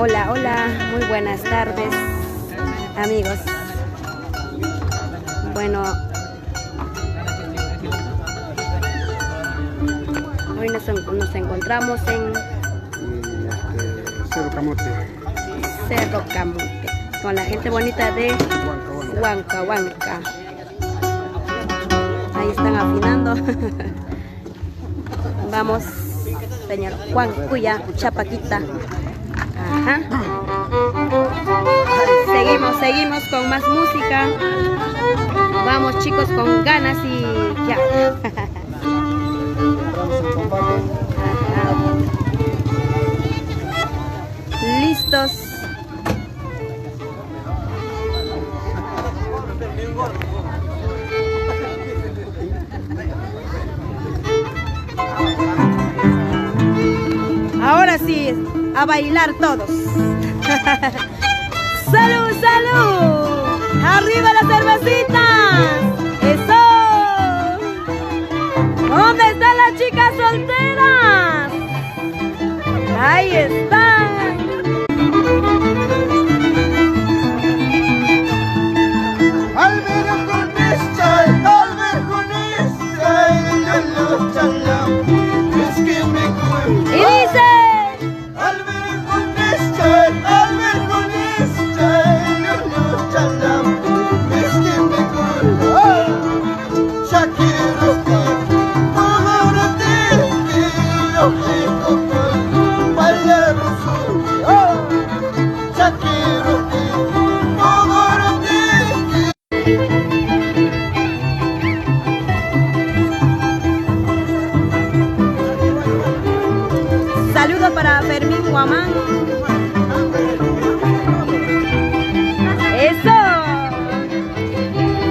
Hola, hola, muy buenas tardes, amigos. Bueno, hoy nos encontramos en Cerro Camote. Cerro Camote, con la gente bonita de Huancahuanca. Ahí están afinando. Vamos, señor Juan Cuya, Chapaquita. Ajá. Seguimos con más música. Vamos, chicos, con ganas y ya. Ajá. Listos. Ahora sí, a bailar todos. ¡Salud, salud! ¡Arriba las cervecitas! ¡Eso! ¿Dónde están las chicas solteras? ¡Ahí están! Y dice... Saludos para Fermín Guamán. ¡Eso!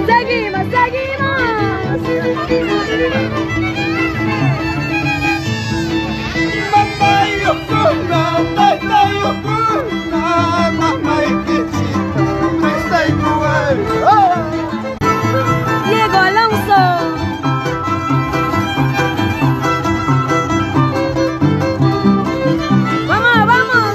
¡Seguimos, seguimos! Diego Alonso. ¡Vamos, vamos!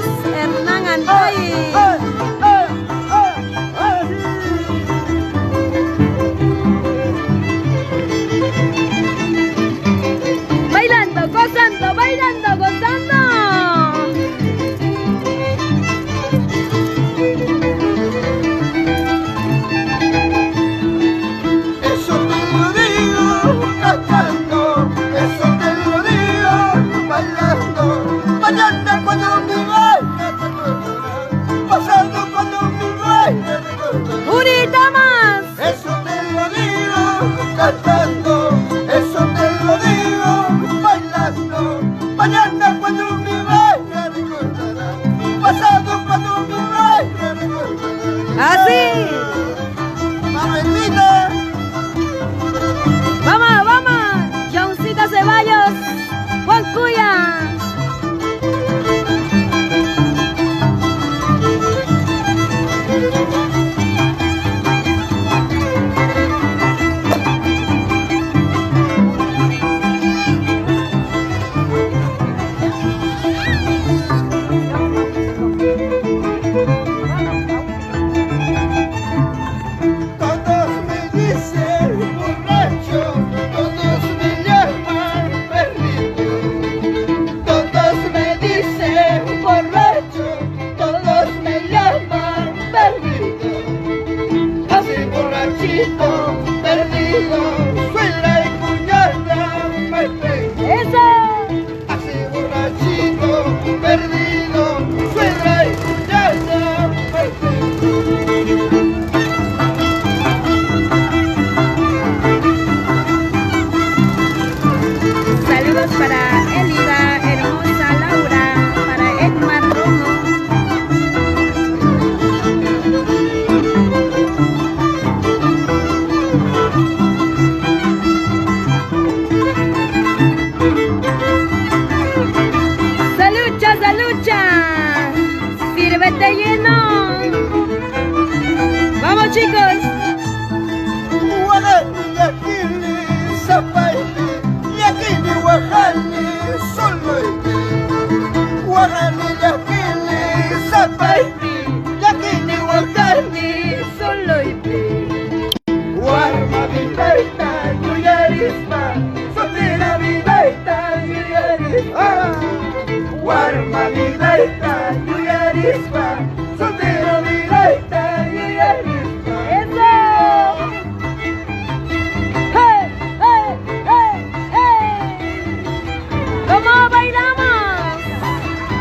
¿Cómo bailamos?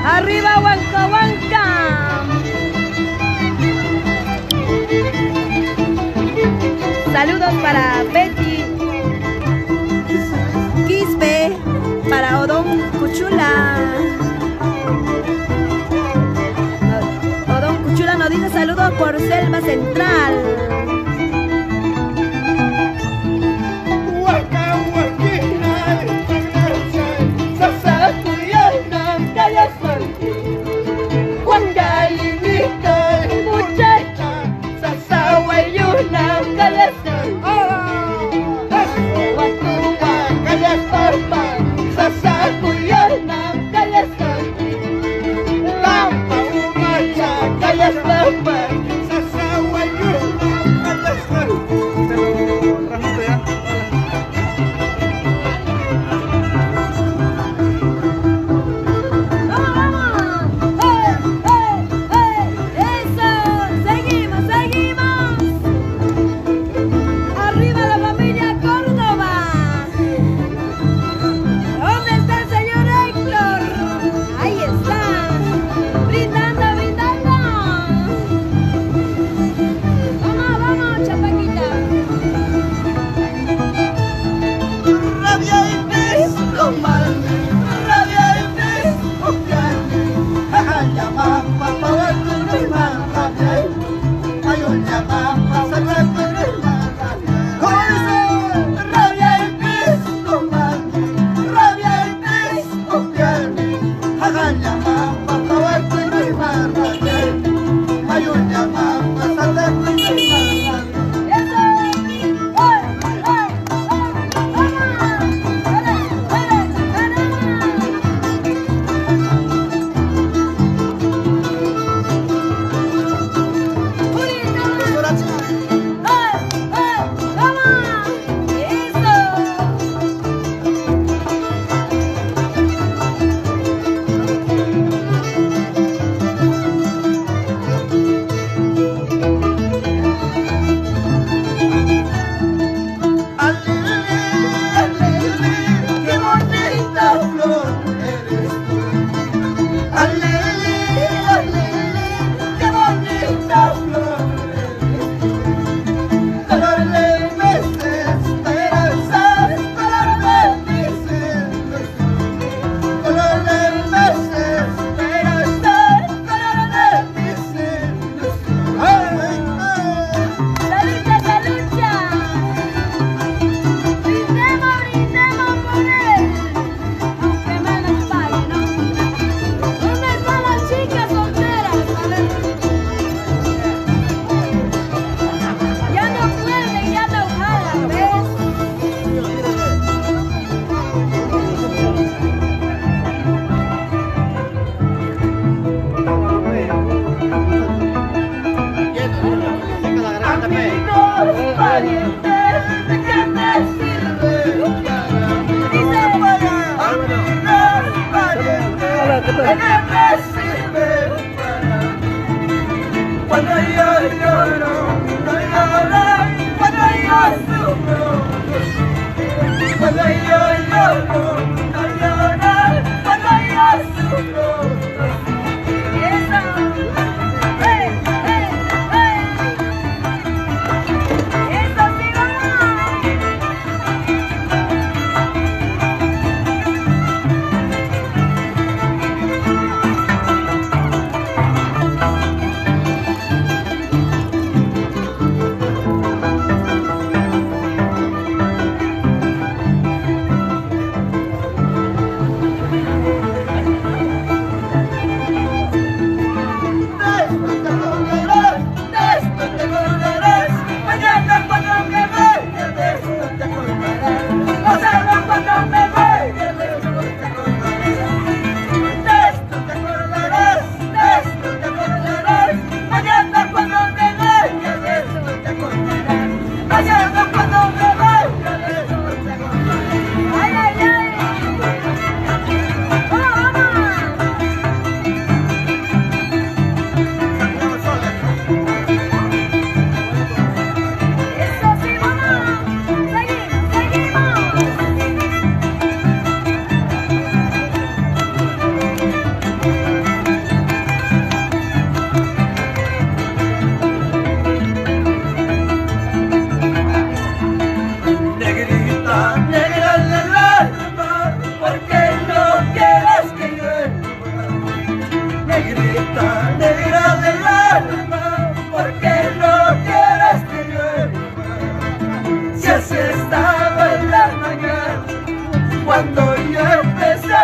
Arriba, Huanca, Huanca. Saludos para Betty Quispe, para Odón Cuchula. Odón Cuchula nos dice saludos por Selva Central.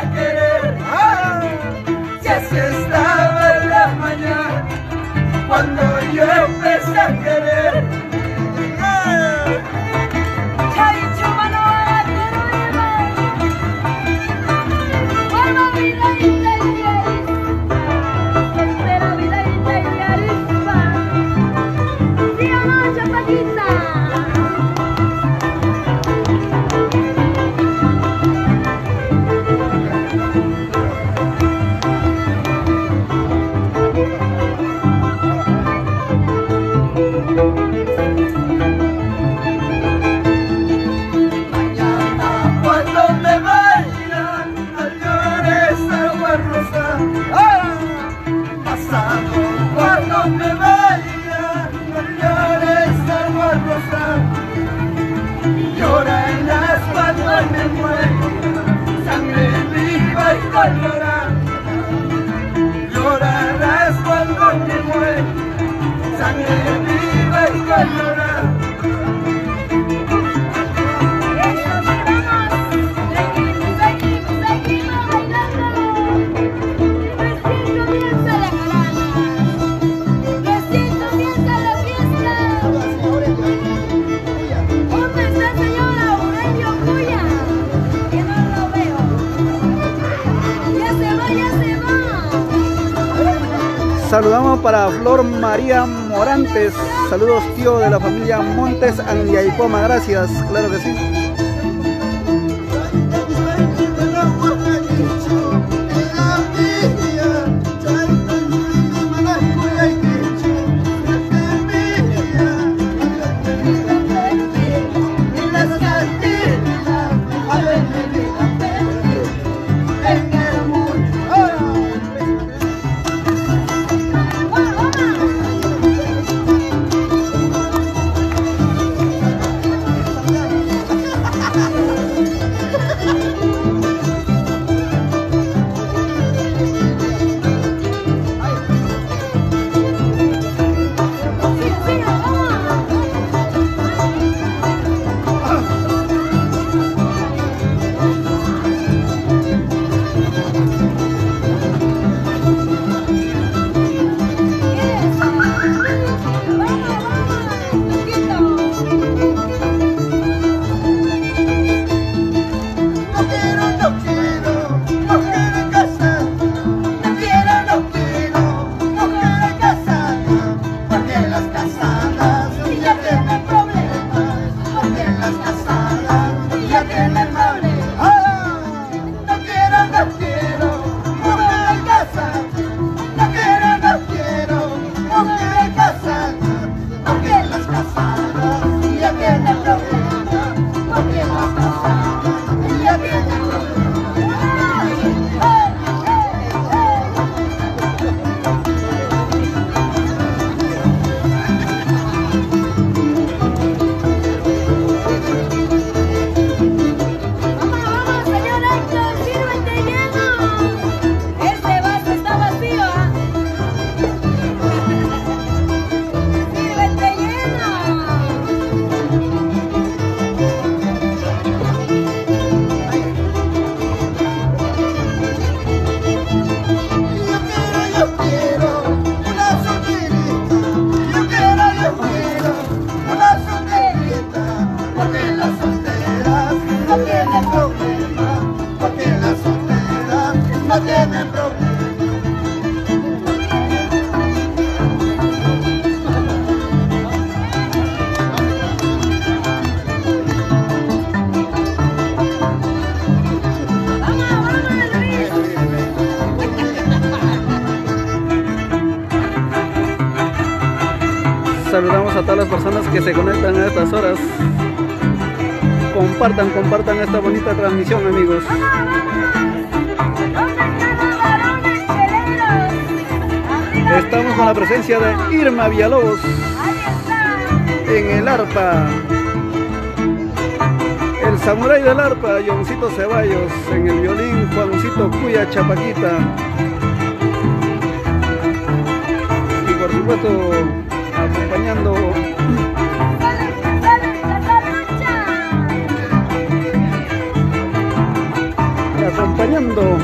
a querer. Si así estaba en la mañana, cuando yo empecé a querer. Llorarás cuando me muera, sangre viva y colorada. Saludamos para Flor María Morantes. Saludos, tío de la familia Montes Andiaipoma. Gracias, claro que sí. Saludamos a todas las personas que se conectan a estas horas. Compartan esta bonita transmisión, amigos. Estamos con la presencia de Irma Villalobos en el arpa. El samurái del arpa, Johncito Ceballos. En el violín, Juancito Cuya Chapaquita. Y por supuesto, acompañando acompañando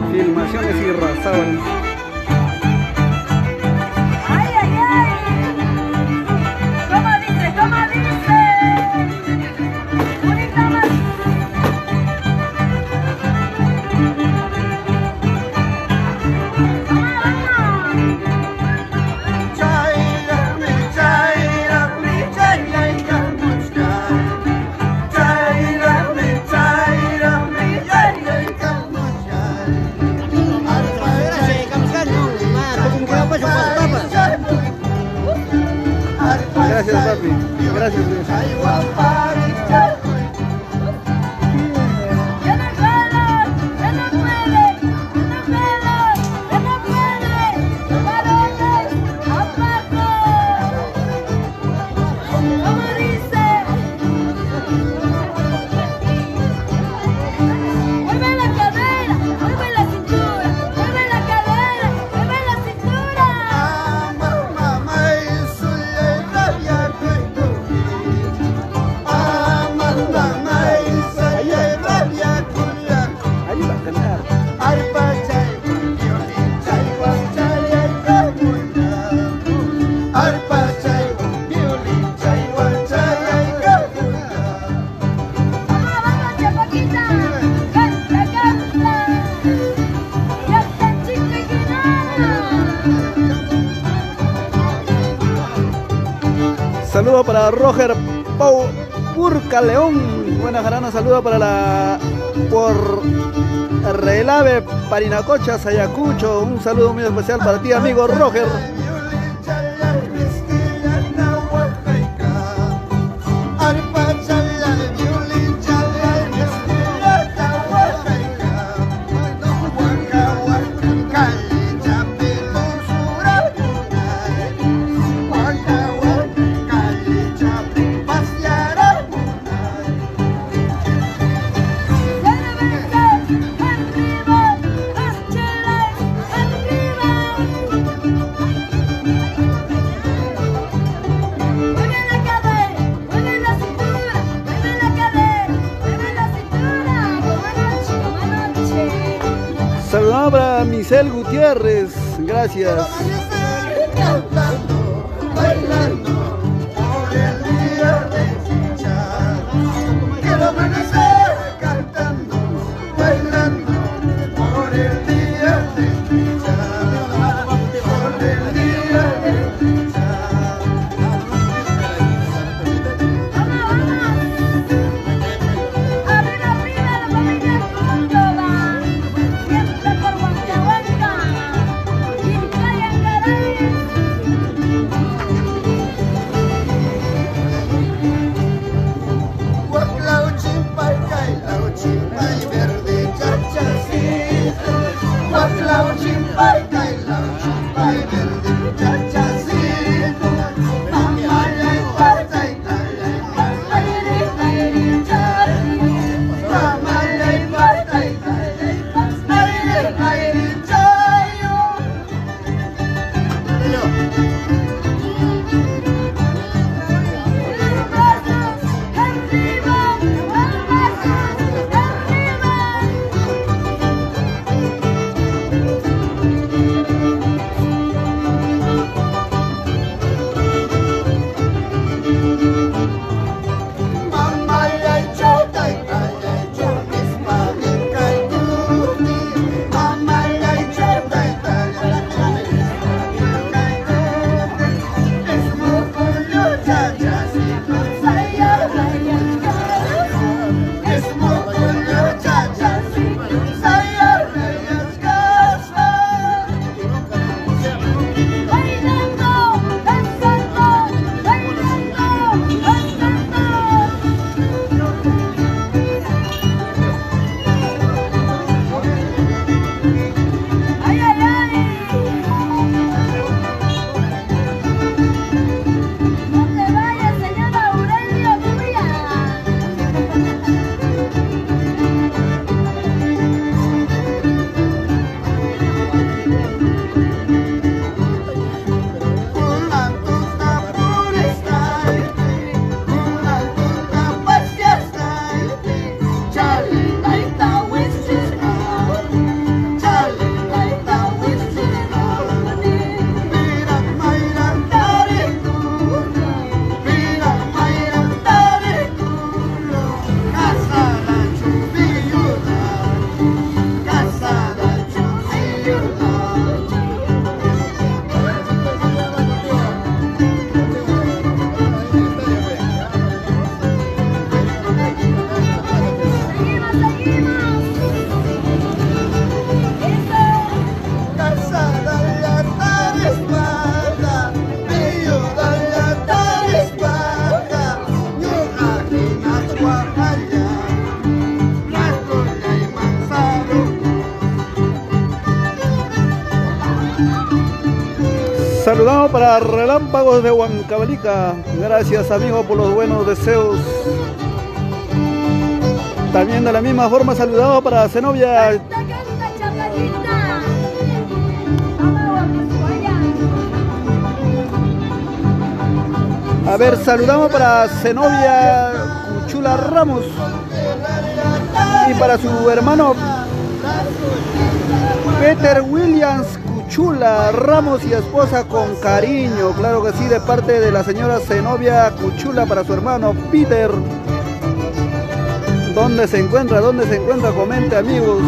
Filmaciones Irrazábal. ¡Ay, ay, ay! ¿Cómo dice? ¿Cómo dice? Unita más. Gracias, papi. Gracias, Luis. Saludo para Roger Pau Urca León. Buena jarana, saludo para la por Relave Parinacocha Sayacucho. Un saludo muy especial para ti, amigo Roger. Saludamos para Michelle Gutiérrez, gracias. Saludamos para Relámpagos de Huancavelica. Gracias, amigo, por los buenos deseos. También de la misma forma saludamos para Zenobia. A ver, saludamos para Zenobia Cuchula Ramos y para su hermano Peter Williams Cuchula Ramos y esposa con cariño, claro que sí, de parte de la señora Zenobia Cuchula para su hermano Peter. ¿Dónde se encuentra? ¿Dónde se encuentra? Comente, amigos.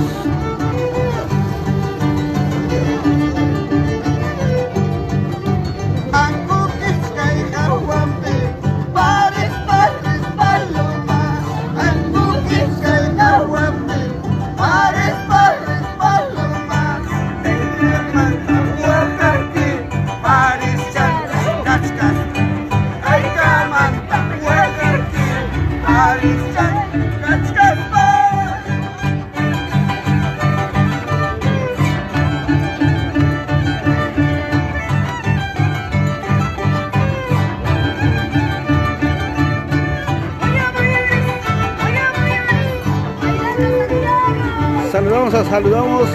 Saludamos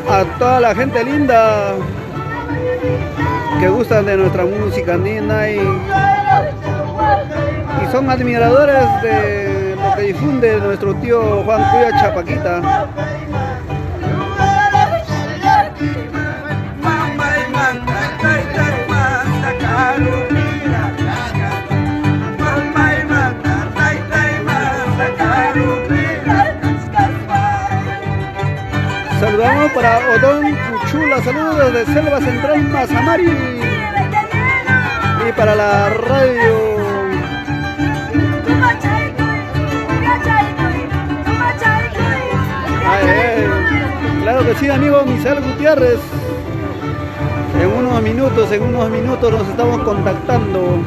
a toda la gente linda que gustan de nuestra música andina y son admiradores de lo que difunde nuestro tío Juan Cuya Chapaquita. Saludamos para Odón Cuchula, saludos desde Selva Central, Mazamari. Y para la radio. Claro que sí, amigo Misael Gutiérrez. En unos minutos nos estamos contactando.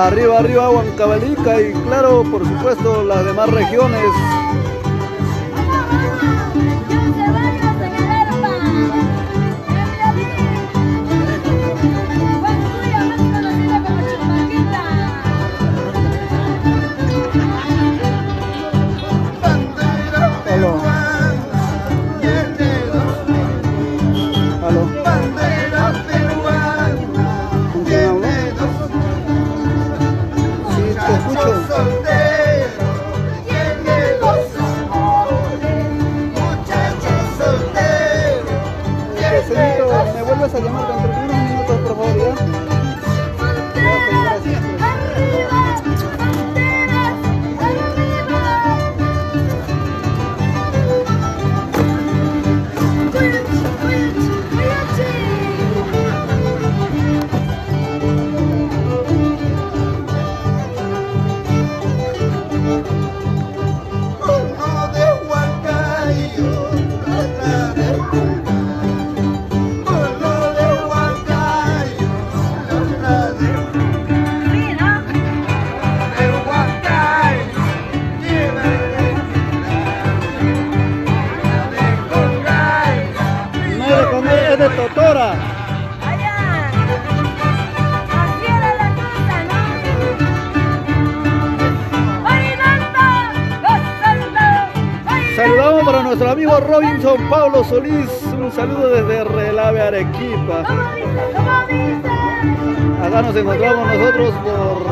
Arriba, arriba Huancavelica y claro, por supuesto, las demás regiones. ¿Me vuelves a llamar dentro de unos minutos, por favor, ya? Es de Totora. Saludamos para nuestro amigo Robinson Pablo Solís. Un saludo desde Relave, Arequipa. Acá nos encontramos nosotros por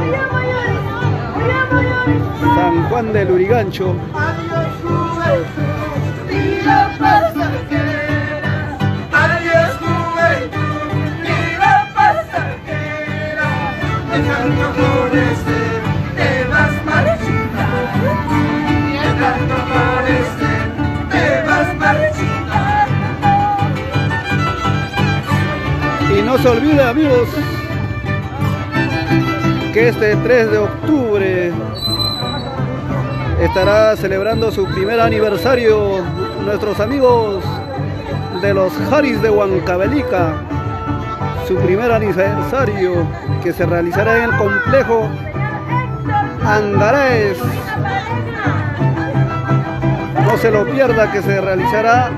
San Juan del Lurigancho. Y no se olvide, amigos, que este 3 de octubre estará celebrando su primer aniversario nuestros amigos de los Jaris de Huancavelica. Su primer aniversario que se realizará en el complejo Angaraes. No se lo pierda, que se realizará.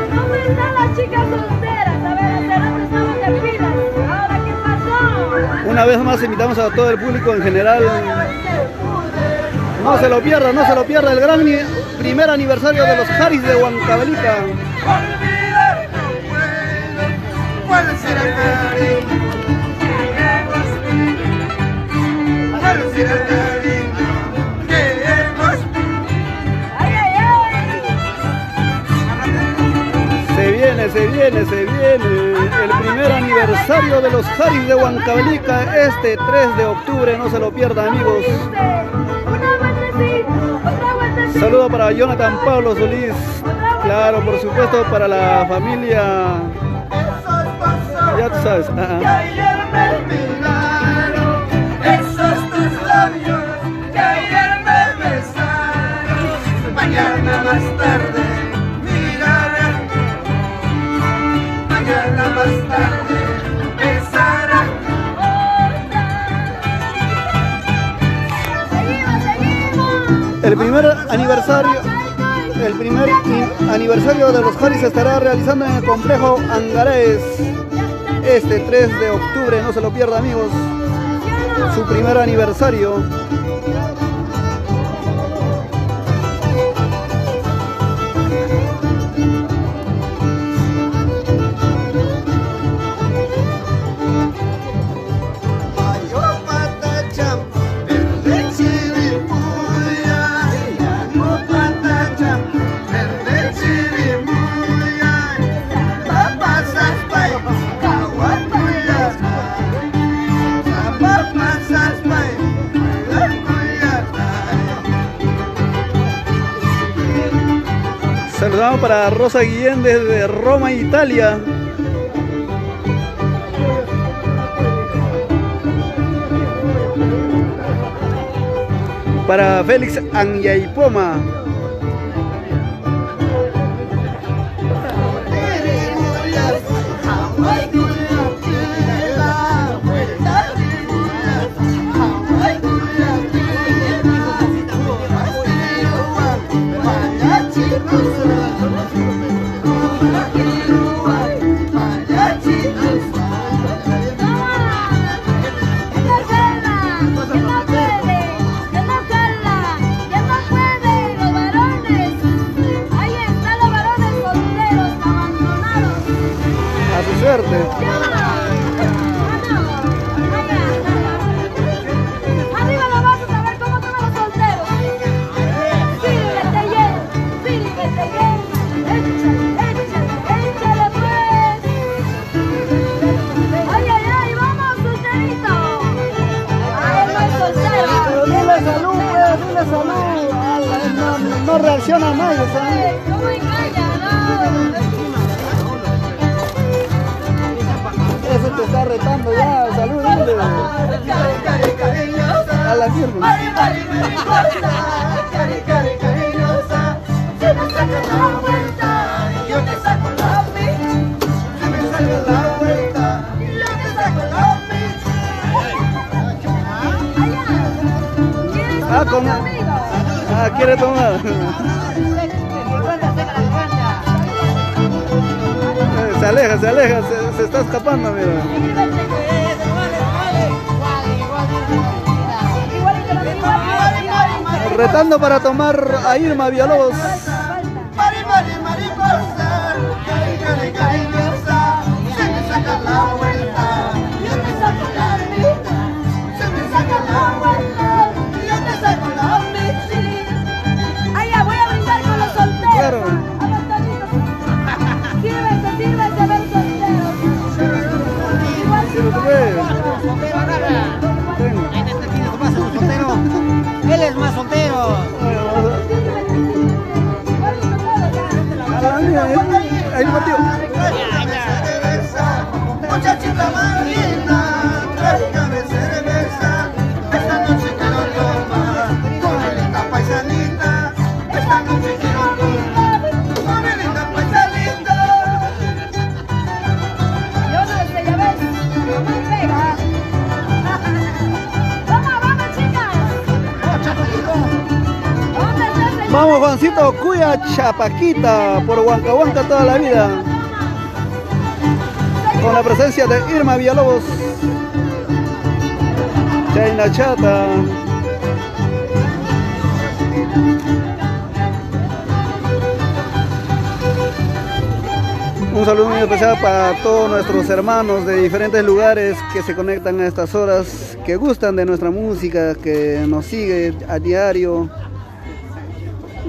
¿Cómo están las chicas solteras? A ver, hace rato estaban de pilas. ¿Ahora qué pasó? Una vez más invitamos a todo el público en general. No se lo pierda, no se lo pierda el gran primer aniversario de los Jaris de Huancavelica. Olvidar no puedo cuál será el cariño que hemos vivido. ¿Cuál será el cariño que hemos vivido? ¡Ay, ay, ay! Se viene el primer aniversario de los Jaris de Huancavelica este 3 de octubre, no se lo pierda, amigos. Una vueltecita, otra vueltecita. Saludo para Jonathan Pablo Solís, claro, por supuesto para la familia, Esos pasos ya tú sabes. que ayer me miraron, esos tus labios que ayer me besaron, mañana más tarde mirarán, mañana más tarde besarán. Seguimos, seguimos. El primer aniversario de los Jaris se estará realizando en el complejo Angaraes este 3 de octubre, no se lo pierda, amigos. Su primer aniversario. Saludamos para Rosa Guillén desde Roma, Italia. Para Félix Anyaipoma. Suerte. Arriba la vas a saber cómo te van los solteros. Sírvete bien, sírvete bien. Échale pues. Ay, ay, ay, vamos, solterito. Ay, no es soltero. Pero dile salud, dile salud. No reacciona nadie, ¿sabes? ¿Cómo engaña? No. Eso te está retando ya, salud, dile. A la mierda. Cariñosa, si me sacas la vuelta, yo te saco la mitad. Si me sacas la vuelta, yo te saco la mitad. Ah, con... Ah, quiere tomar. Se aleja, se está escapando, mira. Retando para tomar a Irma Villalobos. Mariposa, cariñosa, si me sacas la vuelta, yo te saco la mitad. Si me sacas la vuelta, yo te saco la mitad. Ay, ya voy a brindar con los solteros. Claro. Sírvete, a ver solteros. Igual Pero tú ves. Él es más soltero. Ahí lo metió. Vamos Juancito Cuya Chapaquita, por Huancahuanca toda la vida. Con la presencia de Irma Villalobos, Chaina Chata. Un saludo muy especial para todos nuestros hermanos de diferentes lugares que se conectan a estas horas, que gustan de nuestra música, que nos sigue a diario.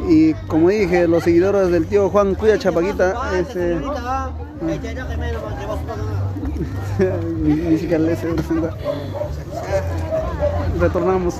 Y como dije, los seguidores del tío Juan Cuya Chapaquita, ni siquiera les retornamos.